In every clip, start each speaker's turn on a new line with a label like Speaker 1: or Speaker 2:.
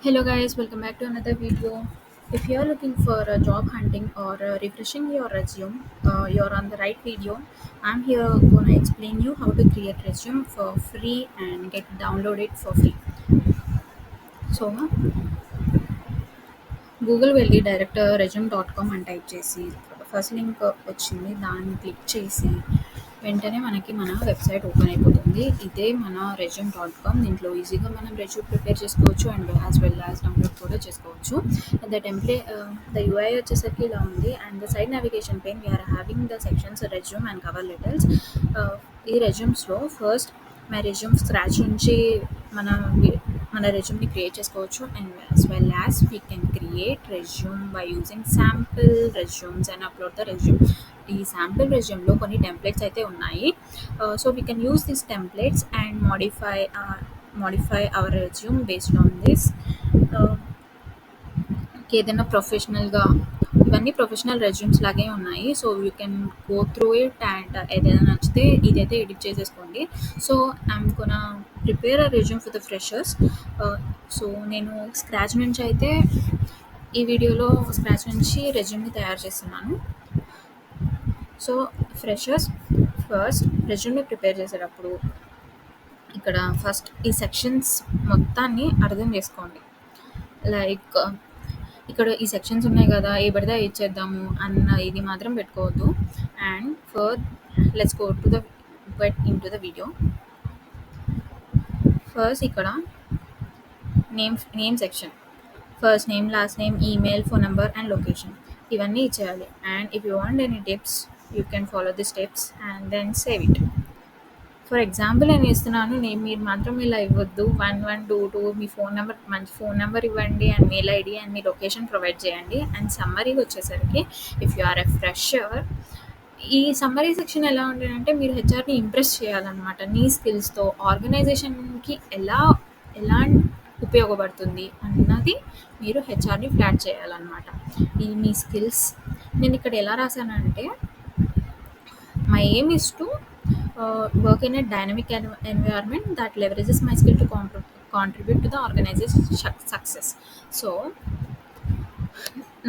Speaker 1: Hello guys, welcome back to another video. If you are looking for a job hunting or refreshing your resume, you're on the right video. I'm here gonna explain you how to create resume for free and get downloaded for free. So Google వెళ్ళి direct రెజ్యూమ్.com అని type చేసి first link వచ్చింది దాన్ని click చేసి వెంటనే మనకి మన website open అయిపోతుంది. ఇదే మన రెజ్యూమ్.com. దీంట్లో ఈజీగా మనం రెజ్యూమ్ ప్రిపేర్ చేసుకోవచ్చు and as well as download కూడా చేసుకోవచ్చు. ద యూఐ వచ్చేసరికి ఇలా ఉంది and the side navigation pane we're having the sections resume and cover letters. ఈ రెజ్యూమ్స్లో ఫస్ట్ మై రెజ్యూమ్ స్క్రాచ్ నుంచి మన మన రెజ్యూమ్ని క్రియేట్ చేసుకోవచ్చు and as well as we can create resume by using sample resumes and upload the resume. ఈ sample రెజ్యూమ్లో కొన్ని టెంప్లెట్స్ అయితే ఉన్నాయి. So we can use this templates and modify our resume based on this. ఏదైనా ప్రొఫెషనల్గా ఇవన్నీ professional resumes లాగే ఉన్నాయి. So you can go through it and ఏదైనా నచ్చితే ఇదైతే ఎడిట్ చేసేసుకోండి. So I'm gonna prepare a resume for the freshers. So నేను స్క్రాచ్ నుంచి అయితే ఈ వీడియోలో స్క్రాచ్ నుంచి రెజ్యూమ్ని తయారు చేస్తున్నాను. సో ఫ్రెషర్స్ ఫస్ట్ రెజ్యూమ్ని ప్రిపేర్ చేసేటప్పుడు ఇక్కడ ఫస్ట్ ఈ సెక్షన్స్ మొత్తాన్ని అర్థం చేసుకోండి. లైక్ ఇక్కడ ఈ సెక్షన్స్ ఉన్నాయి కదా, ఏ పడితే ఇచ్చేద్దాము అన్న ఇది మాత్రం పెట్టుకోవద్దు. And let's go to the into the video. First ఇక్కడ name section, first name, last name, email, phone number and location ఇవన్నీ ఇచ్చేయాలి. And if you want any tips you can follow the steps and then save it. For example నేను ఇస్తున్నాను, మీరు మాత్రం ఇలా ఇవ్వద్దు. 1122 మీ మంచి ఫోన్ నెంబర్ ఇవ్వండి అండ్ మెయిల్ ఐడి అండ్ మీ లొకేషన్ ప్రొవైడ్ చేయండి. అండ్ సమ్మరీ వచ్చేసరికి if you are a fresher, ఈ సమ్మరీ సెక్షన్ ఎలా ఉంటుందంటే మీరు హెచ్ఆర్ని ఇంప్రెస్ చేయాలన్నమాట. నీ స్కిల్స్తో ఆర్గనైజేషన్కి ఎలా ఉపయోగపడుతుంది అన్నది మీరు హెచ్ఆర్ని ఫ్లాట్ చేయాలన్నమాట. ఈ మీ స్కిల్స్ నేను ఇక్కడ ఎలా రాశానంటే, my aim is to work in a dynamic environment that leverages my skill to contribute to the organization's success. So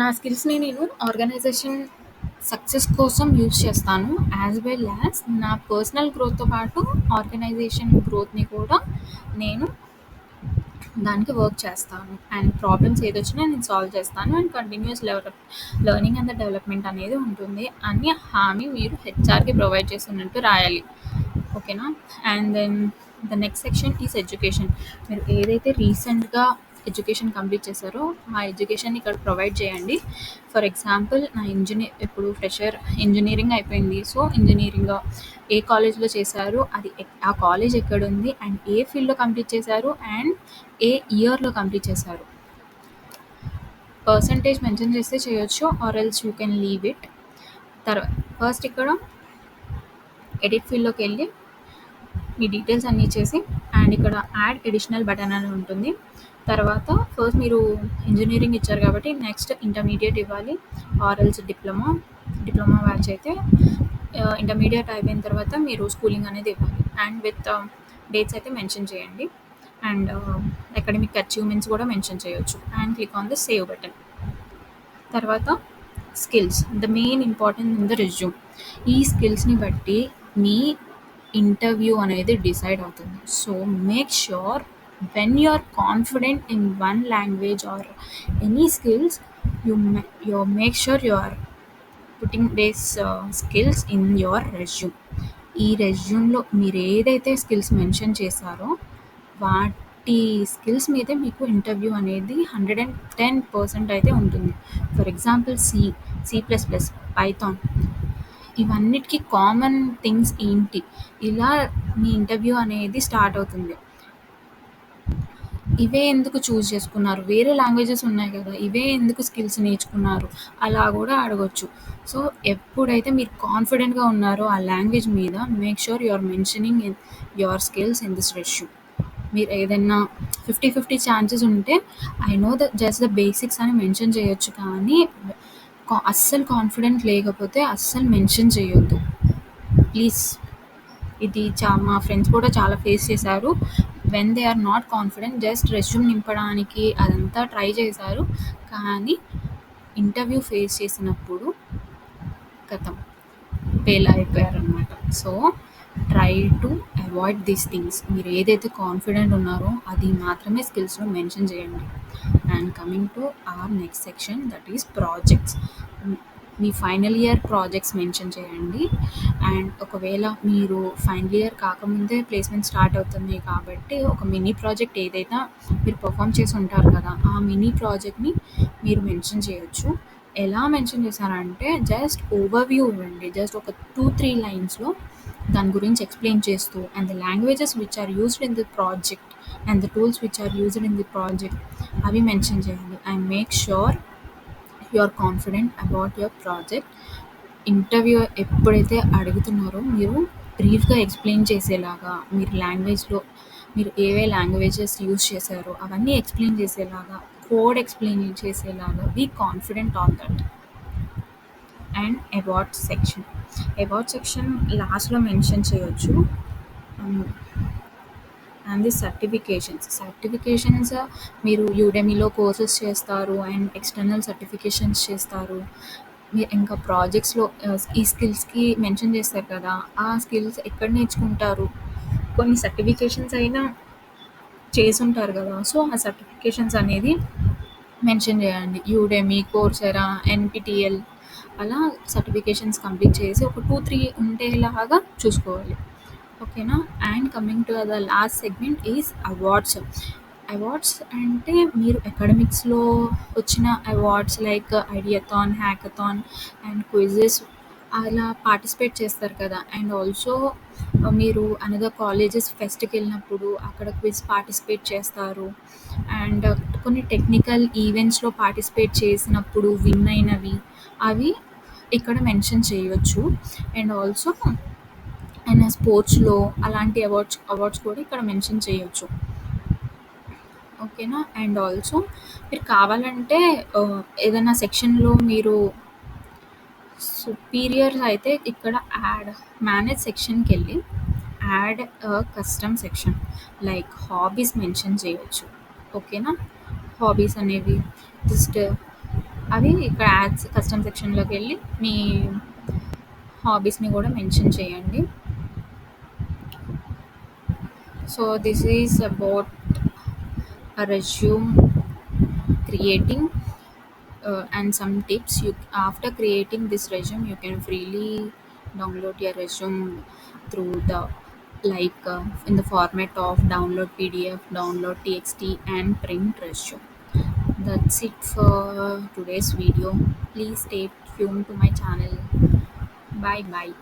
Speaker 1: నా స్కిల్స్ని నేను ఆర్గనైజేషన్ సక్సెస్ కోసం యూజ్ చేస్తాను. యాజ్ వెల్ యాజ్ నా పర్సనల్ గ్రోత్తో పాటు ఆర్గనైజేషన్ గ్రోత్ని కూడా నేను దానికి వర్క్ చేస్తాను. అండ్ ప్రాబ్లమ్స్ ఏదొచ్చినా నేను సాల్వ్ చేస్తాను. And continuous learning and development అనేది ఉంటుంది అని హామీ మీరు హెచ్ఆర్కి ప్రొవైడ్ చేస్తున్నట్టు రాయాలి. ఓకేనా? And then the next section is education. మీరు ఏదైతే రీసెంట్గా ఎడ్యుకేషన్ కంప్లీట్ చేశారో ఆ ఎడ్యుకేషన్ ఇక్కడ ప్రొవైడ్ చేయండి. ఫర్ ఎగ్జాంపుల్ నా ఇప్పుడు ఫ్రెషర్ ఇంజనీరింగ్ అయిపోయింది. సో ఇంజనీరింగ్ ఏ కాలేజ్లో చేశారు, అది ఆ కాలేజ్ ఎక్కడుంది అండ్ ఏ ఫీల్డ్లో కంప్లీట్ చేశారు అండ్ ఏ ఇయర్లో కంప్లీట్ చేశారు. పర్సంటేజ్ మెన్షన్ చేస్తే చేయొచ్చు or else you can leave it. తర్వాత ఫస్ట్ ఇక్కడ ఎడిట్ ఫీల్డ్లోకి వెళ్ళి మీ డీటెయిల్స్ అన్నీ ఇచ్చేసి అండ్ ఇక్కడ యాడ్ ఎడిషనల్ బటన్ అని ఉంటుంది. తర్వాత ఫస్ట్ మీరు ఇంజనీరింగ్ ఇచ్చారు కాబట్టి నెక్స్ట్ ఇంటర్మీడియట్ ఇవ్వాలి ఆర్ ఎల్స్ డిప్లొమా బ్యాచ్ అయితే ఇంటర్మీడియట్ అయిపోయిన తర్వాత మీరు స్కూలింగ్ అనేది ఇవ్వాలి. అండ్ విత్ డేట్స్ అయితే మెన్షన్ చేయండి అండ్ అకాడమిక్ అచీవ్మెంట్స్ కూడా మెన్షన్ చేయొచ్చు. And click on the save button. తర్వాత skills, the main important in the resume. ఈ స్కిల్స్ని బట్టి మీ ఇంటర్వ్యూ అనేది డిసైడ్ అవుతుంది. So make sure when you are confident in one language or any skills, you make sure you are putting these skills in your resume. ఈ రెజ్యూమ్లో మీరు ఏదైతే skills mention చేశారో వాటి స్కిల్స్ మీదే మీకు ఇంటర్వ్యూ అనేది 110% అయితే ఉంటుంది. ఫర్ ఎగ్జాంపుల్ C++, పైథాన్ ఇవన్నిటికీ కామన్ థింగ్స్ ఏంటి, ఇలా మీ ఇంటర్వ్యూ అనేది స్టార్ట్ అవుతుంది. ఇవే ఎందుకు చూస్ చేసుకున్నారు, వేరే లాంగ్వేజెస్ ఉన్నాయి కదా, ఇవే ఎందుకు స్కిల్స్ నేర్చుకున్నారు అలా కూడా అడగొచ్చు. సో ఎప్పుడైతే మీరు కాన్ఫిడెంట్గా ఉన్నారో ఆ లాంగ్వేజ్ మీద make sure you are mentioning in your skills in this resume. మీరు ఏదైనా 50-50 ఛాన్సెస్ ఉంటే I know just the basics అని మెన్షన్ చేయొచ్చు, కానీ అస్సలు కాన్ఫిడెంట్ లేకపోతే అస్సలు మెన్షన్ చేయొద్దు ప్లీజ్. ఇది మా ఫ్రెండ్స్ కూడా చాలా ఫేస్ చేశారు. When they are not confident just resume నింపడానికి అదంతా ట్రై చేశారు. కానీ ఇంటర్వ్యూ ఫేస్ చేసినప్పుడు కథం ఫెయిల్ అయిపోయారనమాట. So try to avoid these things. మీరు ఏదైతే కాన్ఫిడెంట్ ఉన్నారో అది మాత్రమే స్కిల్స్లో మెన్షన్ చేయండి. And coming to our next section, that is projects. మీ ఫైనల్ ఇయర్ ప్రాజెక్ట్స్ మెన్షన్ చేయండి. అండ్ ఒకవేళ మీరు ఫైనల్ ఇయర్ కాకముందే ప్లేస్మెంట్ స్టార్ట్ అవుతుంది కాబట్టి ఒక మినీ ప్రాజెక్ట్ ఏదైతే మీరు పర్ఫామ్ చేసి ఉంటారు కదా, ఆ మినీ ప్రాజెక్ట్ని మీరు మెన్షన్ చేయొచ్చు. ఎలా మెన్షన్ చేశారంటే జస్ట్ ఓవర్వ్యూ ఇవ్వండి. జస్ట్ ఒక 2-3 లైన్స్లో దాని గురించి ఎక్స్ప్లెయిన్ చేస్తూ and the languages which are used in the project and the tools which are used in the project అవి మెన్షన్ చేయండి. And make sure you are confident about your project. Interview ఎప్పుడైతే అడుగుతున్నారో మీరు బ్రీఫ్గా ఎక్స్ప్లెయిన్ చేసేలాగా, మీరు లాంగ్వేజ్లో మీరు ఏవే లాంగ్వేజెస్ యూస్ చేశారో అవన్నీ ఎక్స్ప్లెయిన్ చేసేలాగా, కోడ్ ఎక్స్ప్లెయిన్ చేసేలాగా be confident on that. And award section లాస్ట్లో మెన్షన్ చేయొచ్చు. అండ్ ది సర్టిఫికేషన్స్ మీరు యూడెమీలో కోర్సెస్ చేస్తారు అండ్ ఎక్స్టర్నల్ సర్టిఫికేషన్స్ చేస్తారు. మీరు ఇంకా ప్రాజెక్ట్స్లో ఈ స్కిల్స్కి మెన్షన్ చేస్తారు కదా, ఆ స్కిల్స్ ఎక్కడ నేర్చుకుంటారు. కొన్ని సర్టిఫికేషన్స్ అయినా చేసుంటారు కదా, సో ఆ సర్టిఫికేషన్స్ అనేది మెన్షన్ చేయండి. యూడెమీ, కోర్సెరా, ఎన్పిటిఎల్ అలా సర్టిఫికేషన్స్ కంప్లీట్ చేసి ఒక 2-3 ఉండేలాగా చూసుకోవాలి. ఓకేనా. And coming to the last segment is awards. అంటే మీరు అకాడమిక్స్లో వచ్చిన awards like ideathon, hackathon and quizzes అలా పార్టిసిపేట్ చేస్తారు కదా. అండ్ ఆల్సో మీరు అనదర్ కాలేజెస్ ఫెస్ట్కి వెళ్ళినప్పుడు అక్కడ క్విజ్ పార్టిసిపేట్ చేస్తారు. అండ్ కొన్ని టెక్నికల్ ఈవెంట్స్లో పార్టిసిపేట్ చేసినప్పుడు విన్ అయినవి అవి ఇక్కడ మెన్షన్ చేయొచ్చు. అండ్ ఆల్సో అండ్ స్పోర్ట్స్లో అలాంటి అవార్డ్స్ కూడా ఇక్కడ మెన్షన్ చేయొచ్చు. ఓకేనా. అండ్ ఆల్సో మీరు కావాలంటే ఏదైనా సెక్షన్లో మీరు సుపీరియర్స్ అయితే ఇక్కడ మేనేజ్ సెక్షన్కి వెళ్ళి add custom section like hobbies mention చేయొచ్చు. ఓకేనా. హాబీస్ అనేవి జస్ట్ అవి ఇక్కడ యాడ్స్ కస్టమ్ సెక్షన్లోకి వెళ్ళి మీ హాబీస్ని కూడా మెన్షన్ చేయండి. So this is about a resume creating and some tips. You after creating this resume you can freely download your resume through the in the format of download PDF, download TXT and print resume. That's it for today's video. Please stay tuned to my channel. Bye bye.